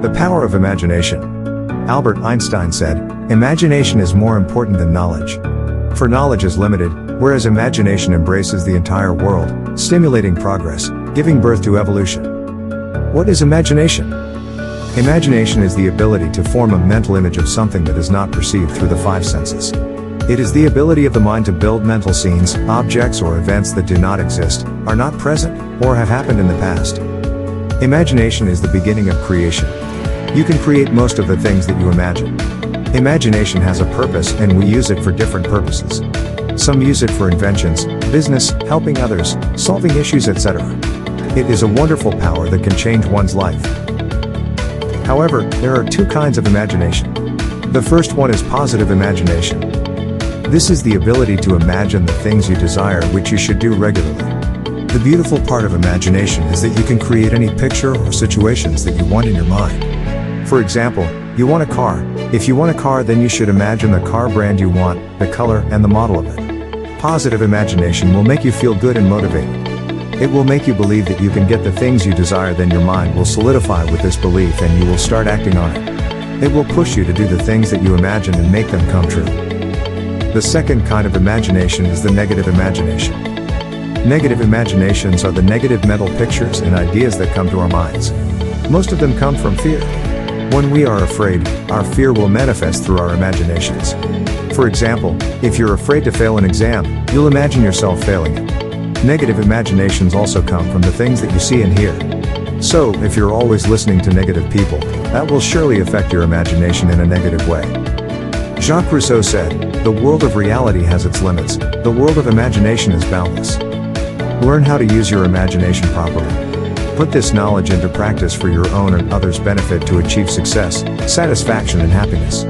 The power of imagination. Albert Einstein said, "Imagination is more important than knowledge." For knowledge is limited, whereas imagination embraces the entire world, stimulating progress, giving birth to evolution. What is imagination? Imagination is the ability to form a mental image of something that is not perceived through the five senses. It is the ability of the mind to build mental scenes, objects or events that do not exist, are not present, or have happened in the past. Imagination is the beginning of creation. You can create most of the things that you imagine. Imagination has a purpose and we use it for different purposes. Some use it for inventions, business, helping others, solving issues, etc. It is a wonderful power that can change one's life. However, there are two kinds of imagination. The first one is positive imagination. This is the ability to imagine the things you desire, which you should do regularly. The beautiful part of imagination is that you can create any picture or situations that you want in your mind. For example, you want a car. If you want a car, then you should imagine the car brand you want, the color, and the model of it. Positive imagination will make you feel good and motivated. It will make you believe that you can get the things you desire, then your mind will solidify with this belief and you will start acting on it. It will push you to do the things that you imagine and make them come true. The second kind of imagination is the negative imagination. Negative imaginations are the negative mental pictures and ideas that come to our minds. Most of them come from fear. When we are afraid, our fear will manifest through our imaginations. For example, if you're afraid to fail an exam, you'll imagine yourself failing it. Negative imaginations also come from the things that you see and hear. So, if you're always listening to negative people, that will surely affect your imagination in a negative way. Jacques Rousseau said, "The world of reality has its limits, the world of imagination is boundless." Learn how to use your imagination properly. Put this knowledge into practice for your own and others' benefit to achieve success, satisfaction and happiness.